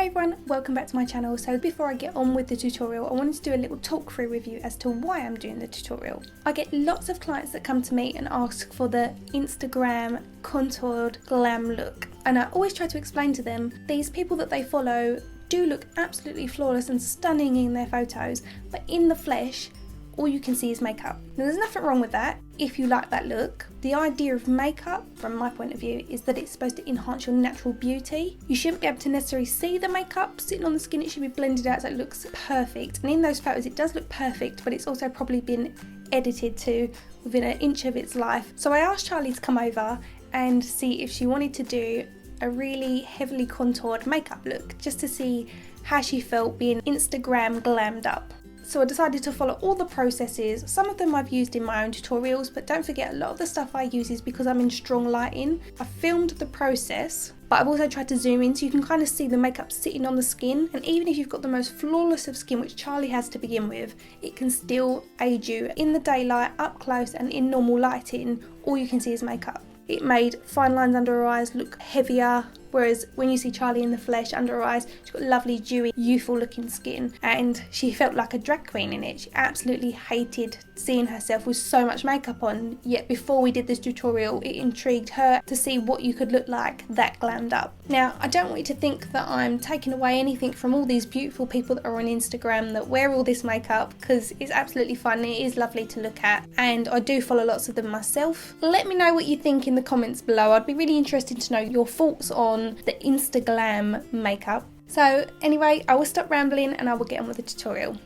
Hey everyone, welcome back to my channel. So before I get on with the tutorial, I wanted to do a little talk through with you as to why I'm doing the tutorial. I get lots of clients that come to me and ask for the Instagram contoured glam look, and I always try to explain to them these people that they follow do look absolutely flawless and stunning in their photos, but in the flesh all you can see is makeup. Now there's nothing wrong with that if you like that look. The idea of makeup, from my point of view, is that it's supposed to enhance your natural beauty. You shouldn't be able to necessarily see the makeup sitting on the skin. It should be blended out so it looks perfect. And in those photos it does look perfect, but it's also probably been edited to within an inch of its life. So I asked Charlie to come over and see if she wanted to do a really heavily contoured makeup look, just to see how she felt being Instagram glammed up. So I decided to follow all the processes. Some of them I've used in my own tutorials, but don't forget a lot of the stuff I use is because I'm in strong lighting. I filmed the process, but I've also tried to zoom in so you can kind of see the makeup sitting on the skin. And even if you've got the most flawless of skin, which Charlie has to begin with, it can still aid you. In the daylight, up close and in normal lighting, all you can see is makeup. It made fine lines under her eyes look heavier, whereas when you see Charlie in the flesh under her eyes, she's got lovely, dewy, youthful looking skin, and she felt like a drag queen in it. She absolutely hated seeing herself with so much makeup on, yet before we did this tutorial, it intrigued her to see what you could look like that glammed up. Now, I don't want you to think that I'm taking away anything from all these beautiful people that are on Instagram that wear all this makeup, because it's absolutely fun, it is lovely to look at, and I do follow lots of them myself. Let me know what you think in the comments below. I'd be really interested to know your thoughts on the InstaGlam makeup. So anyway, I will stop rambling and I will get on with the tutorial.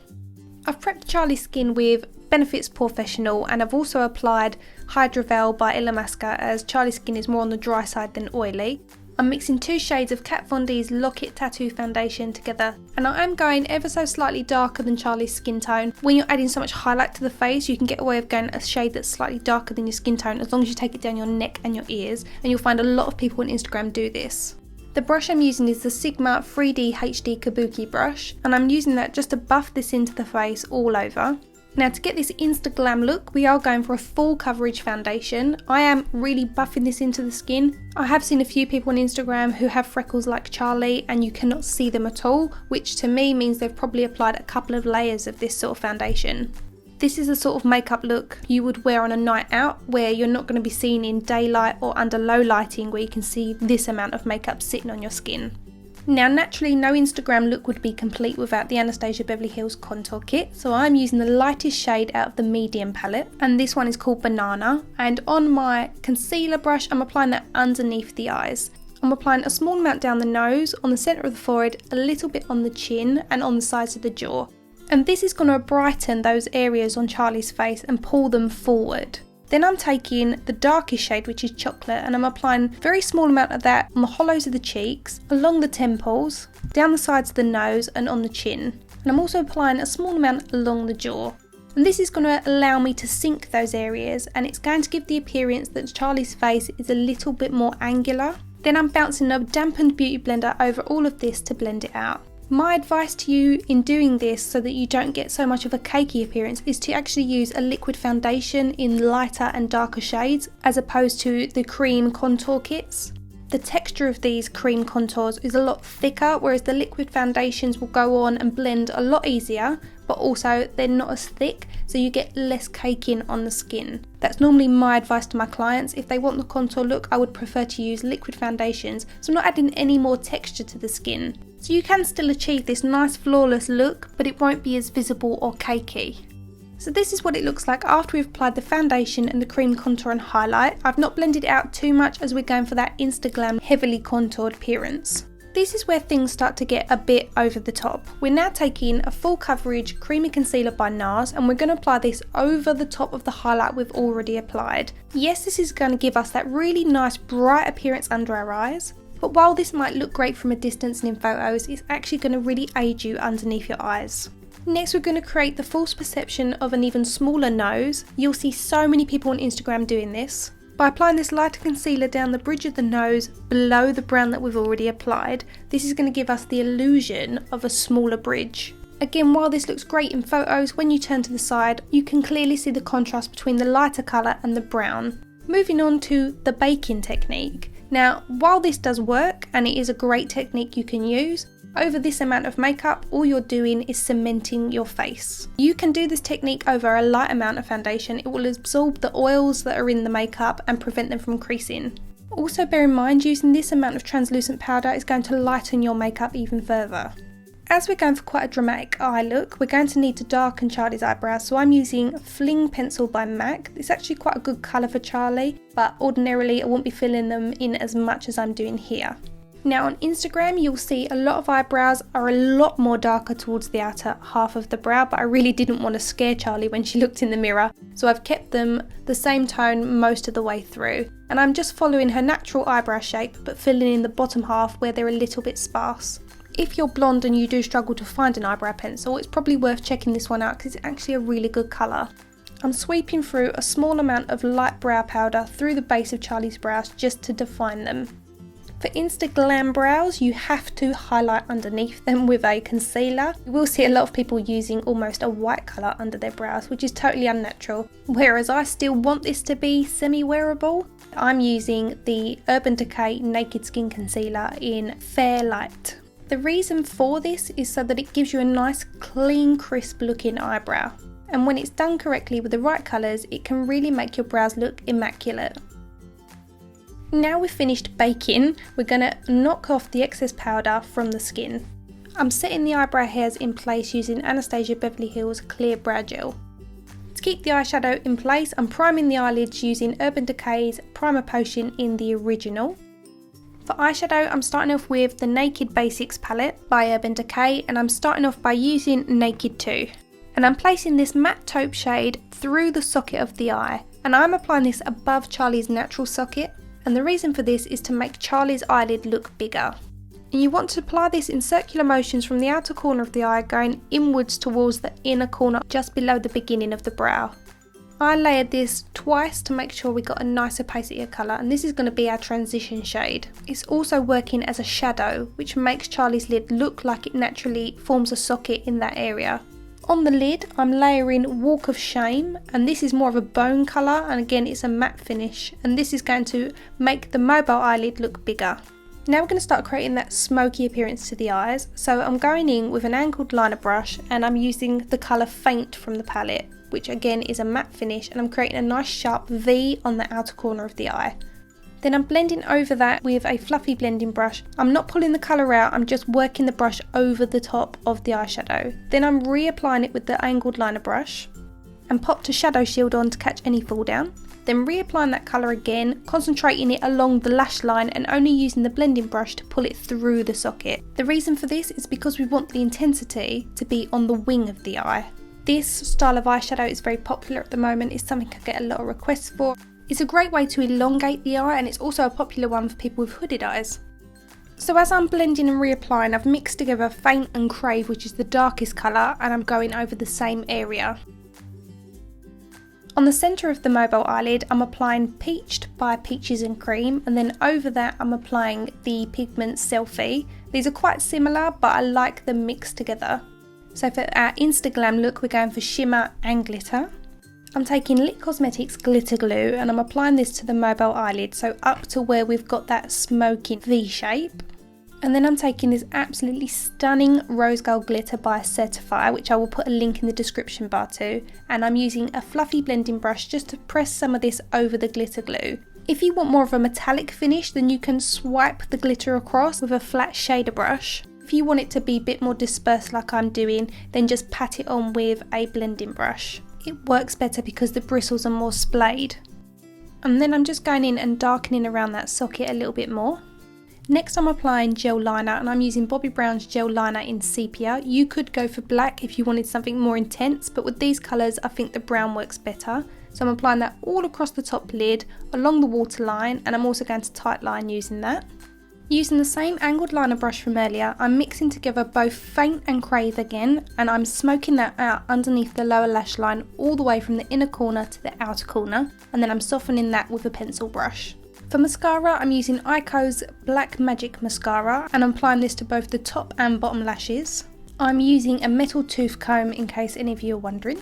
I've prepped Charlie's skin with Benefits Professional, and I've also applied Hydrovel by Anastasia as Charlie's skin is more on the dry side than oily. I'm mixing 2 shades of Kat Von D's Lock-It Tattoo Foundation together, and I am going ever so slightly darker than Charlie's skin tone. When you're adding so much highlight to the face, you can get away with going a shade that's slightly darker than your skin tone as long as you take it down your neck and your ears, and you'll find a lot of people on Instagram do this. The brush I'm using is the Sigma 3D HD Kabuki brush, and I'm using that just to buff this into the face all over. Now, to get this Instaglam look, we are going for a full coverage foundation. I am really buffing this into the skin. I have seen a few people on Instagram who have freckles like Charlie and you cannot see them at all, which to me means they've probably applied a couple of layers of this sort of foundation. This is the sort of makeup look you would wear on a night out where you're not going to be seen in daylight or under low lighting where you can see this amount of makeup sitting on your skin. Now, naturally, no Instagram look would be complete without the Anastasia Beverly Hills contour kit, so I'm using the lightest shade out of the medium palette, and this one is called Banana. And on my concealer brush, I'm applying that underneath the eyes. I'm applying a small amount down the nose, on the centre of the forehead, a little bit on the chin, and on the sides of the jaw. And this is going to brighten those areas on Charlie's face and pull them forward. Then I'm taking the darkest shade, which is chocolate, and I'm applying a very small amount of that on the hollows of the cheeks, along the temples, down the sides of the nose and on the chin. And I'm also applying a small amount along the jaw. And this is going to allow me to sink those areas, and it's going to give the appearance that Charlie's face is a little bit more angular. Then I'm bouncing a dampened beauty blender over all of this to blend it out. My advice to you in doing this so that you don't get so much of a cakey appearance is to actually use a liquid foundation in lighter and darker shades as opposed to the cream contour kits. The texture of these cream contours is a lot thicker, whereas the liquid foundations will go on and blend a lot easier, but also they're not as thick, so you get less caking on the skin. That's normally my advice to my clients. If they want the contour look, I would prefer to use liquid foundations, so I'm not adding any more texture to the skin. So you can still achieve this nice flawless look, but it won't be as visible or cakey. So this is what it looks like after we've applied the foundation and the cream contour and highlight. I've not blended it out too much as we're going for that Instaglam heavily contoured appearance. This is where things start to get a bit over the top. We're now taking a full coverage creamy concealer by Nars, and we're going to apply this over the top of the highlight we've already applied. Yes, this is going to give us that really nice bright appearance under our eyes, but while this might look great from a distance and in photos, it's actually going to really aid you underneath your eyes. Next, we're going to create the false perception of an even smaller nose. You'll see so many people on Instagram doing this. By applying this lighter concealer down the bridge of the nose below the brown that we've already applied, this is going to give us the illusion of a smaller bridge. Again, while this looks great in photos, when you turn to the side, you can clearly see the contrast between the lighter colour and the brown. Moving on to the baking technique. Now, while this does work and it is a great technique you can use, Over this amount of makeup, all you're doing is cementing your face. You can do this technique over a light amount of foundation. It will absorb the oils that are in the makeup and prevent them from creasing. Also bear in mind, using this amount of translucent powder is going to lighten your makeup even further. As we're going for quite a dramatic eye look, we're going to need to darken Charlie's eyebrows, so I'm using Fling pencil by MAC. It's actually quite a good colour for Charlie, but ordinarily I won't be filling them in as much as I'm doing here. Now on Instagram you'll see a lot of eyebrows are a lot more darker towards the outer half of the brow, but I really didn't want to scare Charlie when she looked in the mirror, so I've kept them the same tone most of the way through. And I'm just following her natural eyebrow shape but filling in the bottom half where they're a little bit sparse. If you're blonde and you do struggle to find an eyebrow pencil, it's probably worth checking this one out because it's actually a really good colour. I'm sweeping through a small amount of light brow powder through the base of Charlie's brows just to define them. For InstaGlam brows, you have to highlight underneath them with a concealer. You will see a lot of people using almost a white colour under their brows, which is totally unnatural. Whereas I still want this to be semi-wearable, I'm using the Urban Decay Naked Skin Concealer in Fair Light. The reason for this is so that it gives you a nice, clean, crisp looking eyebrow. And when it's done correctly with the right colours, it can really make your brows look immaculate. Now we've finished baking, we're going to knock off the excess powder from the skin. I'm setting the eyebrow hairs in place using Anastasia Beverly Hills Clear Brow Gel. To keep the eyeshadow in place, I'm priming the eyelids using Urban Decay's Primer Potion in the original. For eyeshadow, I'm starting off with the Naked Basics palette by Urban Decay, and I'm starting off by using Naked 2. And I'm placing this matte taupe shade through the socket of the eye, and I'm applying this above Charlie's natural socket. And the reason for this is to make Charlie's eyelid look bigger. And you want to apply this in circular motions from the outer corner of the eye going inwards towards the inner corner just below the beginning of the brow. I layered this twice to make sure we got a nice opacity of colour, and this is going to be our transition shade. It's also working as a shadow, which makes Charlie's lid look like it naturally forms a socket in that area. On the lid, I'm layering Walk of Shame, and this is more of a bone colour, and again it's a matte finish, and this is going to make the mobile eyelid look bigger. Now we're going to start creating that smoky appearance to the eyes, so I'm going in with an angled liner brush and I'm using the colour Faint from the palette, which again is a matte finish, and I'm creating a nice sharp V on the outer corner of the eye. Then I'm blending over that with a fluffy blending brush. I'm not pulling the colour out, I'm just working the brush over the top of the eyeshadow. Then I'm reapplying it with the angled liner brush and popped a shadow shield on to catch any fall down. Then reapplying that colour again, concentrating it along the lash line and only using the blending brush to pull it through the socket. The reason for this is because we want the intensity to be on the wing of the eye. This style of eyeshadow is very popular at the moment, it's something I get a lot of requests for. It's a great way to elongate the eye, and it's also a popular one for people with hooded eyes. So as I'm blending and reapplying, I've mixed together Faint and Crave, which is the darkest colour, and I'm going over the same area. On the centre of the mobile eyelid, I'm applying Peached by Peaches and Cream, and then over that I'm applying the Pigments Selphie. These are quite similar, but I like them mixed together. So for our InstaGlam look, we're going for shimmer and glitter. I'm taking Lit Cosmetics Glitter Glue and I'm applying this to the mobile eyelid, so up to where we've got that smoky V shape. And then I'm taking this absolutely stunning Rose Gold Glitter by Certify, which I will put a link in the description bar to, and I'm using a fluffy blending brush just to press some of this over the glitter glue. If you want more of a metallic finish, then you can swipe the glitter across with a flat shader brush. If you want it to be a bit more dispersed like I'm doing, then just pat it on with a blending brush. It works better because the bristles are more splayed. And then I'm just going in and darkening around that socket a little bit more. Next I'm applying gel liner, and I'm using Bobbi Brown's gel liner in Sepia. You could go for black if you wanted something more intense, but with these colours I think the brown works better. So I'm applying that all across the top lid, along the waterline, and I'm also going to tight line using that. Using the same angled liner brush from earlier, I'm mixing together both Faint and Crave again, and I'm smoking that out underneath the lower lash line all the way from the inner corner to the outer corner, and then I'm softening that with a pencil brush. For mascara, I'm using Eyeko's Black Magic Mascara, and I'm applying this to both the top and bottom lashes. I'm using a metal tooth comb in case any of you are wondering.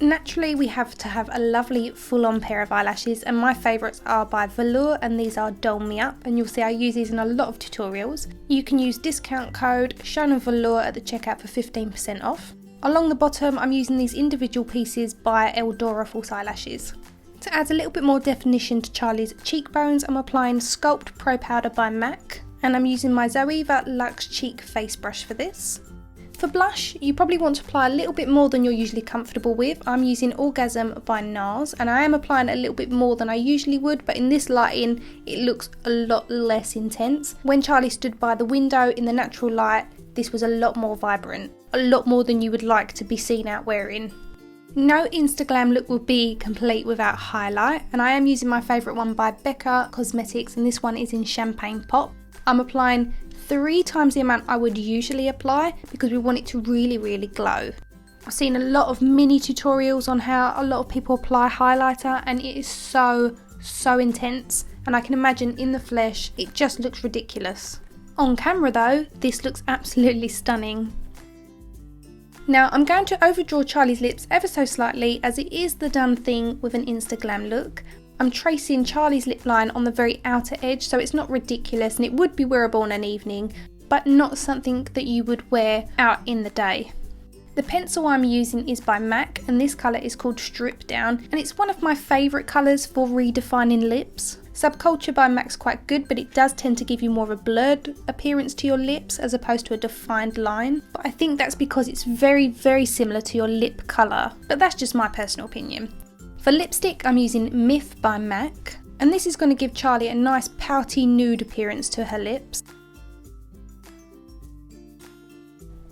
Naturally, we have to have a lovely full-on pair of eyelashes, and my favourites are by Velour, and these are Doll Me Up, and you'll see I use these in a lot of tutorials. You can use discount code Shonagh Velour at the checkout for 15% off. Along the bottom, I'm using these individual pieces by Eldora false eyelashes. To add a little bit more definition to Charlie's cheekbones, I'm applying Sculpt Pro Powder by MAC, and I'm using my Zoeva Luxe Cheek Face Brush for this. For blush, you probably want to apply a little bit more than you're usually comfortable with. I'm using Orgasm by Nars, and I am applying a little bit more than I usually would, but in this lighting, it looks a lot less intense. When Charlie stood by the window in the natural light, this was a lot more vibrant, a lot more than you would like to be seen out wearing. No InstaGlam look would be complete without highlight, and I am using my favourite one by Becca Cosmetics, and this one is in Champagne Pop. I'm applying 3 times the amount I would usually apply because we want it to really glow. I've seen a lot of mini tutorials on how a lot of people apply highlighter, and it is so intense, and I can imagine in the flesh it just looks ridiculous. On camera though, this looks absolutely stunning. Now I'm going to overdraw Charlie's lips ever so slightly, as it is the done thing with an InstaGlam look. I'm tracing Charlie's lip line on the very outer edge, so it's not ridiculous, and it would be wearable on an evening, but not something that you would wear out in the day. The pencil I'm using is by MAC, and this colour is called Strip Down, and it's one of my favourite colours for redefining lips. Subculture by MAC's quite good, but it does tend to give you more of a blurred appearance to your lips as opposed to a defined line. But I think that's because it's very similar to your lip colour, but that's just my personal opinion. For lipstick, I'm using Myth by MAC, and this is going to give Charlie a nice pouty nude appearance to her lips.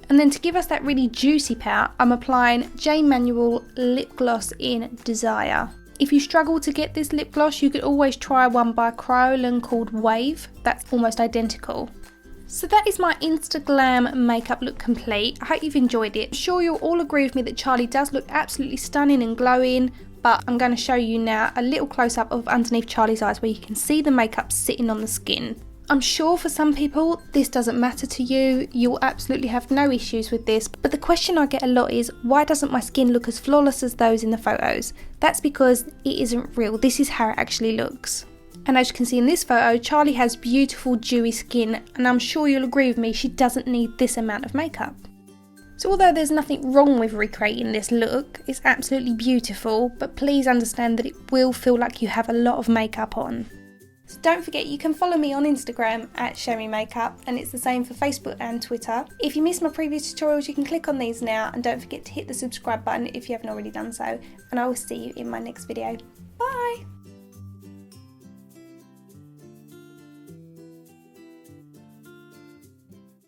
And then to give us that really juicy pout, I'm applying J. Manual Lip Gloss in Desire. If you struggle to get this lip gloss, you could always try one by Kryolan called Wave. That's almost identical. So that is my InstaGlam makeup look complete. I hope you've enjoyed it. I'm sure you'll all agree with me that Charlie does look absolutely stunning and glowing, but I'm going to show you now a little close-up of underneath Charlie's eyes where you can see the makeup sitting on the skin. I'm sure for some people this doesn't matter to you, you'll absolutely have no issues with this, but the question I get a lot is, why doesn't my skin look as flawless as those in the photos? That's because it isn't real, this is how it actually looks. And as you can see in this photo, Charlie has beautiful dewy skin, and I'm sure you'll agree with me, she doesn't need this amount of makeup. So although there's nothing wrong with recreating this look, it's absolutely beautiful, but please understand that it will feel like you have a lot of makeup on. So don't forget, you can follow me on Instagram at ShowMe MakeUp, and it's the same for Facebook and Twitter. If you missed my previous tutorials, you can click on these now, and don't forget to hit the subscribe button if you haven't already done so, and I will see you in my next video.